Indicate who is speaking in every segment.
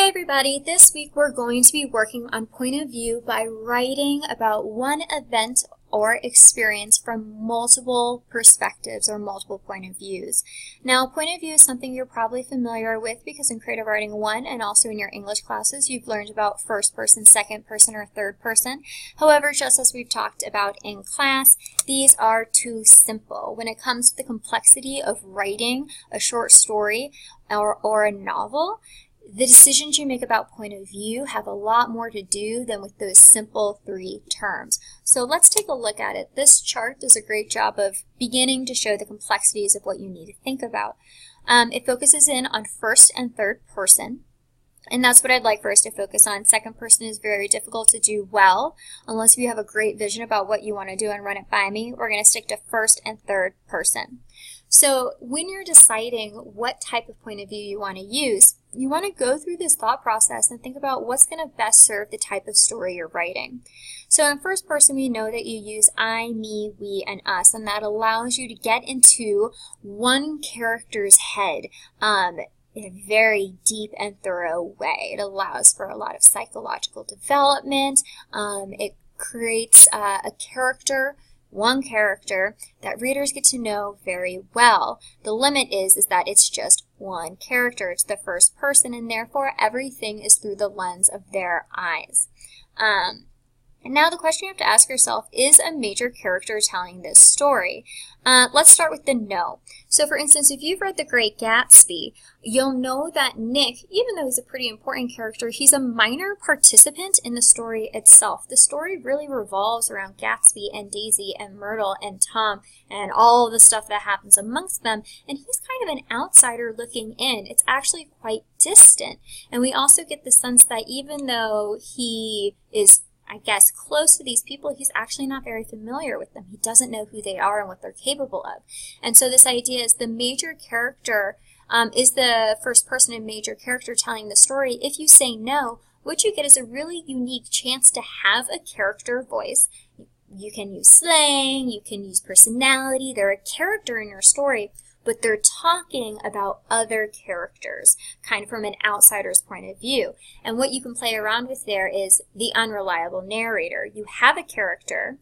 Speaker 1: Hi everybody, this week we're going to be working on point of view by writing about one event or experience from multiple perspectives or multiple point of views. Now, point of view is something you're probably familiar with because in Creative Writing 1 and also in your English classes you've learned about first person, second person, or third person. However, just as we've talked about in class, these are too simple. When it comes to the complexity of writing a short story or a novel, the decisions you make about point of view have a lot more to do than with those simple three terms. So let's take a look at it. This chart does a great job of beginning to show the complexities of what you need to think about. It focuses in on first and third person, and that's what I'd like for us to focus on. Second person is very difficult to do well, unless you have a great vision about what you want to do and run it by me. We're going to stick to first and third person. So when you're deciding what type of point of view you want to use, you want to go through this thought process and think about what's going to best serve the type of story you're writing. So in first person, we know that you use I, me, we, and us, and that allows you to get into one character's head in a very deep and thorough way. It allows for a lot of psychological development. It creates a character, one character that readers get to know very well. The limit is that it's just one character. It's the first person, and therefore everything is through the lens of their eyes. And now the question you have to ask yourself, is a major character telling this story? Let's start with the no. So for instance, if you've read The Great Gatsby, you'll know that Nick, even though he's a pretty important character, he's a minor participant in the story itself. The story really revolves around Gatsby and Daisy and Myrtle and Tom and all the stuff that happens amongst them, and he's kind of an outsider looking in. It's actually quite distant. And we also get the sense that even though he is, I guess, close to these people, he's actually not very familiar with them. He doesn't know who they are and what they're capable of. And so this idea is the major character is the first person and major character telling the story. If you say no, what you get is a really unique chance to have a character voice. You can use slang, you can use personality, they're a character in your story, but they're talking about other characters, kind of from an outsider's point of view. And what you can play around with there is the unreliable narrator. You have a character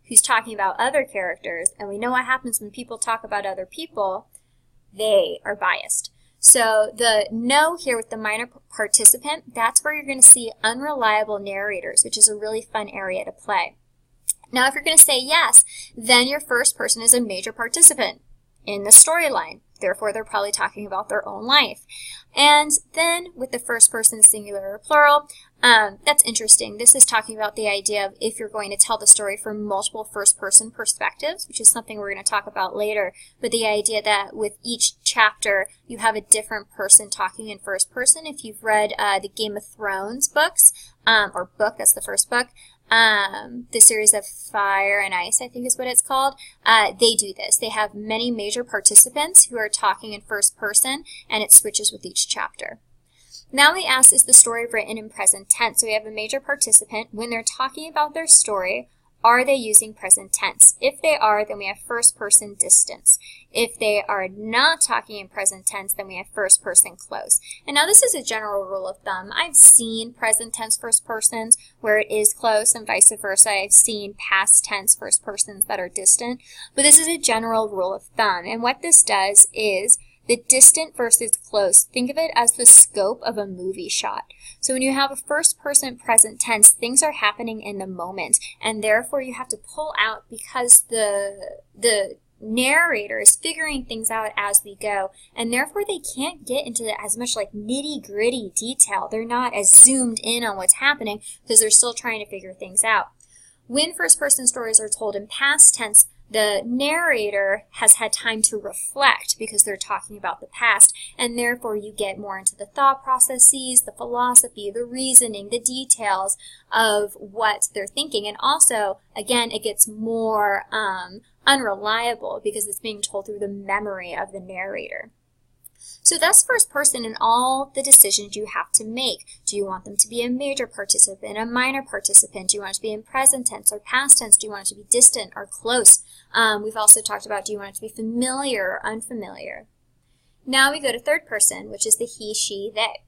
Speaker 1: who's talking about other characters, and we know what happens when people talk about other people. They are biased. So the no here with the minor participant, that's where you're going to see unreliable narrators, which is a really fun area to play. Now, if you're going to say yes, then your first person is a major participant in the storyline. Therefore, they're probably talking about their own life. And then with the first person singular or plural, that's interesting. This is talking about the idea of if you're going to tell the story from multiple first person perspectives, which is something we're going to talk about later, but the idea that with each chapter you have a different person talking in first person. If you've read the Game of Thrones books, or book, that's the first book, the series of Fire and Ice, I think is what it's called, they do this. They have many major participants who are talking in first person, and it switches with each chapter. Now we ask, is the story written in present tense? So we have a major participant. When they're talking about their story, are they using present tense? If they are, then we have first person distance. If they are not talking in present tense, then we have first person close. And now this is a general rule of thumb. I've seen present tense first persons where it is close and vice versa. I've seen past tense first persons that are distant. But this is a general rule of thumb. And what this does is the distant versus close, think of it as the scope of a movie shot. So when you have a first person present tense, things are happening in the moment, and therefore you have to pull out because the narrator is figuring things out as we go, and therefore they can't get into as much like nitty-gritty detail. They're not as zoomed in on what's happening because they're still trying to figure things out. When first person stories are told in past tense, the narrator has had time to reflect because they're talking about the past, and therefore you get more into the thought processes, the philosophy, the reasoning, the details of what they're thinking. And also, again, it gets more unreliable because it's being told through the memory of the narrator. So that's first person and all the decisions you have to make. Do you want them to be a major participant, a minor participant? Do you want it to be in present tense or past tense? Do you want it to be distant or close? We've also talked about, do you want it to be familiar or unfamiliar? Now we go to third person, which is the he, she, they.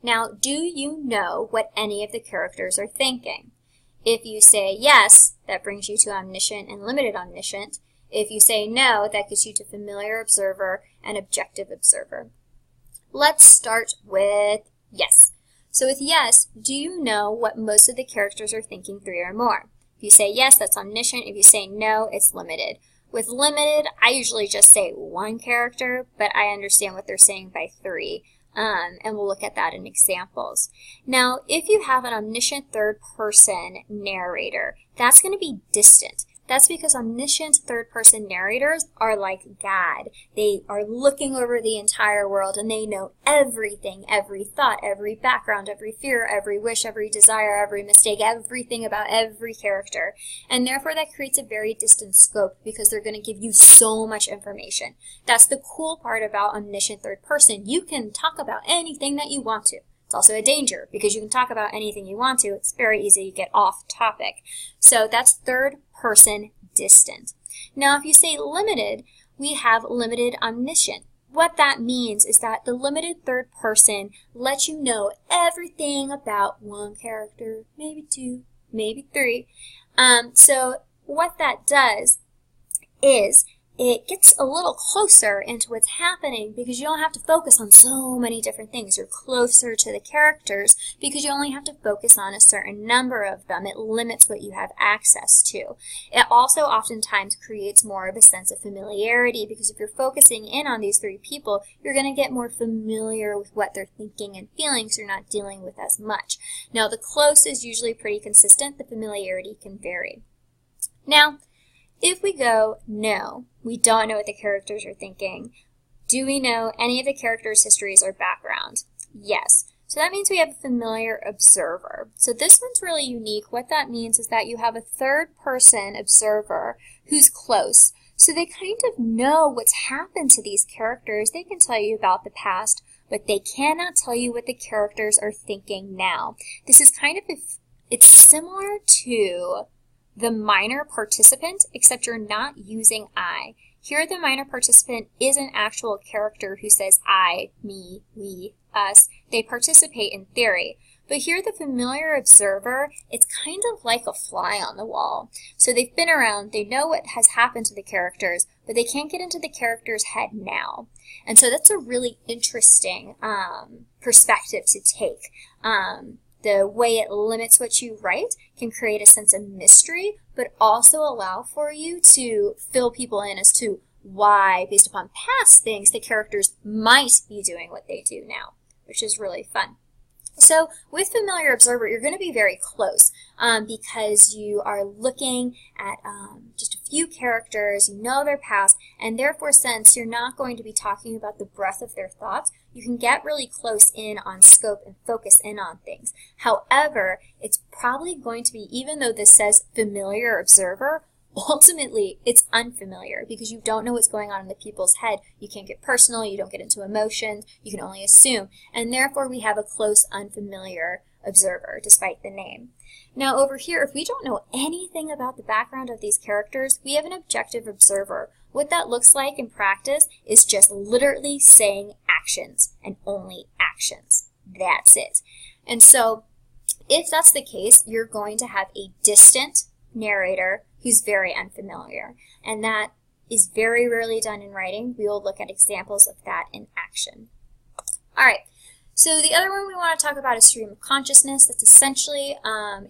Speaker 1: Now, do you know what any of the characters are thinking? If you say yes, that brings you to omniscient and limited omniscient. If you say no, that gets you to familiar observer and objective observer. Let's start with yes. So with yes, do you know what most of the characters are thinking 3 or more? If you say yes, that's omniscient. If you say no, it's limited. With limited, I usually just say 1 character, but I understand what they're saying by 3. And we'll look at that in examples. Now, if you have an omniscient third-person narrator, that's going to be distant. That's because omniscient third-person narrators are like God. They are looking over the entire world and they know everything, every thought, every background, every fear, every wish, every desire, every mistake, everything about every character. And therefore that creates a very distant scope because they're going to give you so much information. That's the cool part about omniscient third person. You can talk about anything that you want to. It's also a danger because you can talk about anything you want to. It's very easy to get off topic. So that's third person distant. Now, if you say limited, we have limited omniscient. What that means is that the limited third person lets you know everything about 1 character, maybe 2, maybe 3. So what that does is it gets a little closer into what's happening because you don't have to focus on so many different things. You're closer to the characters because you only have to focus on a certain number of them. It limits what you have access to. It also oftentimes creates more of a sense of familiarity because if you're focusing in on these 3 people, you're going to get more familiar with what they're thinking and feeling so you're not dealing with as much. Now, the close is usually pretty consistent. The familiarity can vary. Now, if we go, no, we don't know what the characters are thinking. Do we know any of the characters' histories or background? Yes. So that means we have a familiar observer. So this one's really unique. What that means is that you have a third-person observer who's close. So they kind of know what's happened to these characters. They can tell you about the past, but they cannot tell you what the characters are thinking now. This is kind of, it's similar to the minor participant, except you're not using I. Here the minor participant is an actual character who says I, me, we, us. They participate in theory. But here the familiar observer, it's kind of like a fly on the wall. So they've been around, they know what has happened to the characters, but they can't get into the character's head now. And so that's a really interesting perspective to take. The way it limits what you write can create a sense of mystery, but also allow for you to fill people in as to why, based upon past things, the characters might be doing what they do now, which is really fun. So with familiar observer, you're going to be very close because you are looking at just a few characters, you know their past, and therefore since you're not going to be talking about the breadth of their thoughts, you can get really close in on scope and focus in on things. However, it's probably going to be, even though this says familiar observer, ultimately it's unfamiliar because you don't know what's going on in the people's head. You can't get personal, you don't get into emotions, you can only assume, and therefore we have a close unfamiliar observer despite the name. Now over here, if we don't know anything about the background of these characters, we have an objective observer. What that looks like in practice is just literally saying actions and only actions. That's it. And so if that's the case, you're going to have a distant narrator who's very unfamiliar. And that is very rarely done in writing. We will look at examples of that in action. All right. So the other one we want to talk about is stream of consciousness. That's essentially,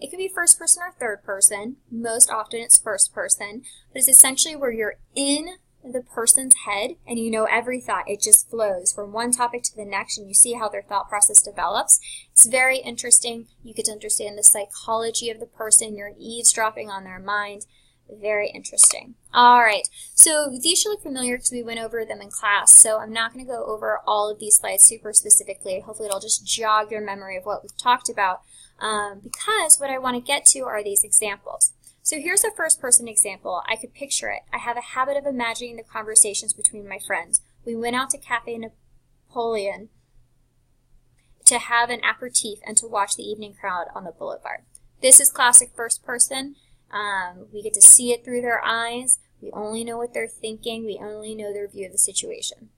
Speaker 1: it can be first person or third person. Most often it's first person. But it's essentially where you're in the person's head and you know every thought. It just flows from one topic to the next and you see how their thought process develops. It's very interesting. You get to understand the psychology of the person. You're eavesdropping on their mind. Very interesting. All right, so these should look familiar because we went over them in class, so I'm not going to go over all of these slides super specifically. Hopefully it'll just jog your memory of what we've talked about because what I want to get to are these examples. So here's a first person example. I could picture it. I have a habit of imagining the conversations between my friends. We went out to Cafe Napoleon to have an aperitif and to watch the evening crowd on the boulevard. This is classic first person. We get to see it through their eyes. We only know what they're thinking. We only know their view of the situation.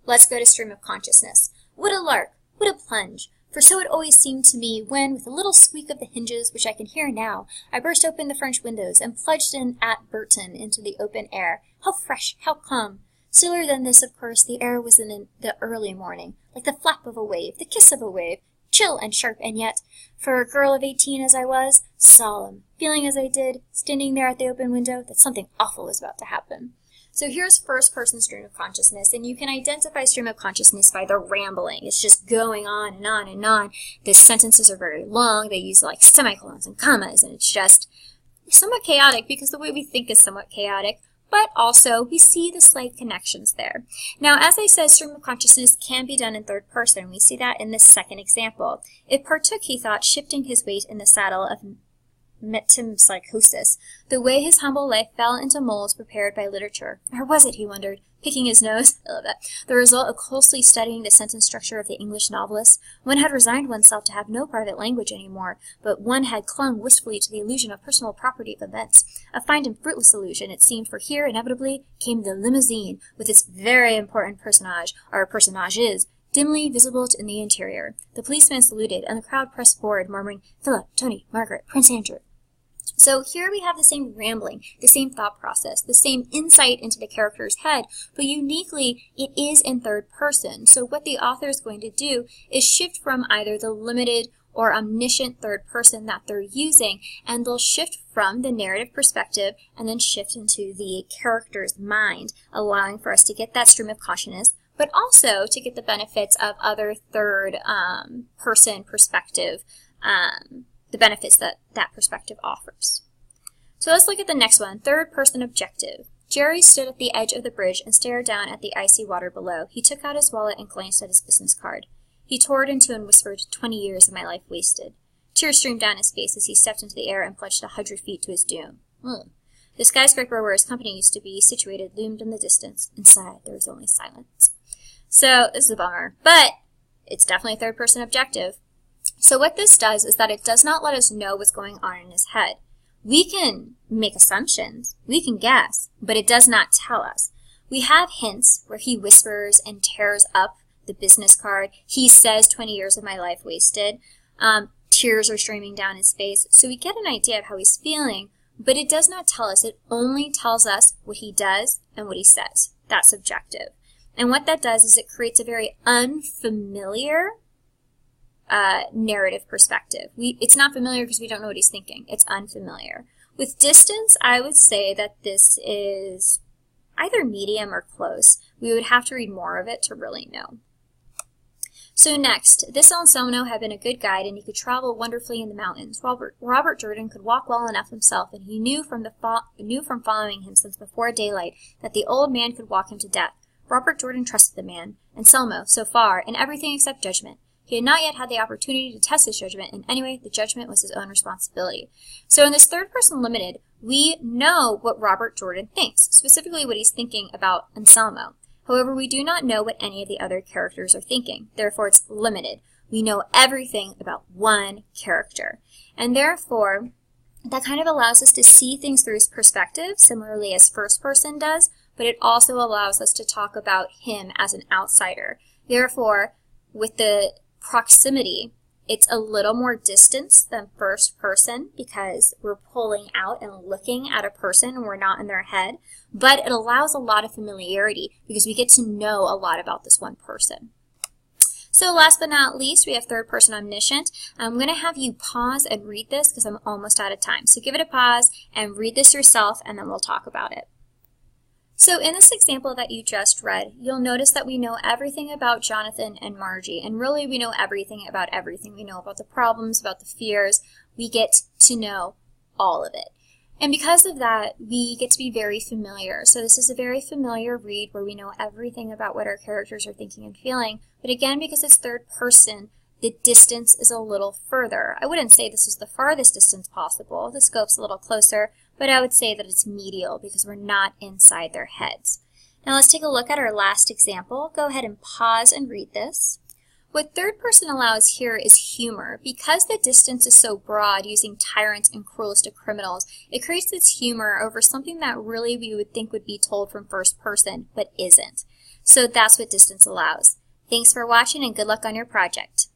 Speaker 1: Let's go to stream of consciousness. What a lark. What a plunge! For so it always seemed to me when, with a little squeak of the hinges, which I can hear now, I burst open the French windows and plunged in at Burton into the open air. How fresh, how calm! Stiller than this, of course, the air was in the early morning, like the flap of a wave, the kiss of a wave, chill and sharp, and yet, for a girl of 18 as I was, solemn, feeling as I did, standing there at the open window, that something awful was about to happen. So here's first-person stream of consciousness, and you can identify stream of consciousness by the rambling. It's just going on and on and on. The sentences are very long. They use like semicolons and commas, and it's just somewhat chaotic because the way we think is somewhat chaotic, but also we see the slight connections there. Now, as I said, stream of consciousness can be done in third person. We see that in this second example. It partook, he thought, shifting his weight in the saddle of metempsychosis, the way his humble life fell into molds prepared by literature. Or was it, he wondered, picking his nose, I love that, the result of closely studying the sentence structure of the English novelist? One had resigned oneself to have no private language anymore, but one had clung wistfully to the illusion of personal property of events. A fine and fruitless illusion, it seemed, for here, inevitably, came the limousine, with its very important personage, or personages, dimly visible in the interior. The policeman saluted, and the crowd pressed forward, murmuring, Philip, Tony, Margaret, Prince Andrew. So here we have the same rambling, the same thought process, the same insight into the character's head, but uniquely, it is in third person. So what the author is going to do is shift from either the limited or omniscient third person that they're using, and they'll shift from the narrative perspective and then shift into the character's mind, allowing for us to get that stream of consciousness, but also to get the benefits of other third person perspective, the benefits that that perspective offers. So let's look at the next one, ThirdPerson Objective. Jerry stood at the edge of the bridge and stared down at the icy water below. He took out his wallet and glanced at his business card. He tore it into and whispered, 20 years of my life wasted. Tears streamed down his face as he stepped into the air and plunged 100 feet to his doom. The skyscraper where his company used to be situated loomed in the distance. Inside, there was only silence. So, this is a bummer, but it's definitely a third-person objective. So what this does is that it does not let us know what's going on in his head. We can make assumptions, we can guess, but it does not tell us. We have hints where he whispers and tears up the business card. He says 20 years of my life wasted. Tears are streaming down his face. So we get an idea of how he's feeling, but it does not tell us. It only tells us what he does and what he says. That's subjective. And what that does is it creates a very unfamiliar narrative perspective. It's not familiar because we don't know what he's thinking. It's unfamiliar. With distance, I would say that this is either medium or close. We would have to read more of it to really know. So next, this Anselmo had been a good guide, and he could travel wonderfully in the mountains. Robert Jordan could walk well enough himself, and he knew from following him since before daylight that the old man could walk him to death. Robert Jordan trusted the man, Anselmo, so far, in everything except judgment. He had not yet had the opportunity to test his judgment, and anyway, the judgment was his own responsibility. So in this ThirdPerson Limited, we know what Robert Jordan thinks, specifically what he's thinking about Anselmo. However, we do not know what any of the other characters are thinking. Therefore, it's limited. We know everything about one character. And therefore, that kind of allows us to see things through his perspective, similarly as first person does, but it also allows us to talk about him as an outsider. Therefore, with the proximity, it's a little more distance than first person because we're pulling out and looking at a person and we're not in their head, but it allows a lot of familiarity because we get to know a lot about this one person. So last but not least, we have ThirdPerson Omniscient. I'm going to have you pause and read this because I'm almost out of time. So give it a pause and read this yourself, and then we'll talk about it. So in this example that you just read, you'll notice that we know everything about Jonathan and Margie, and really we know everything about everything. We know about the problems, about the fears. We get to know all of it. And because of that, we get to be very familiar. So this is a very familiar read where we know everything about what our characters are thinking and feeling. But again, because it's third person, the distance is a little further. I wouldn't say this is the farthest distance possible. The scope's a little closer, but I would say that it's medial because we're not inside their heads. Now let's take a look at our last example. Go ahead and pause and read this. What third person allows here is humor. Because the distance is so broad, using tyrants and cruelistic criminals, it creates this humor over something that really we would think would be told from first person, but isn't. So that's what distance allows. Thanks for watching and good luck on your project.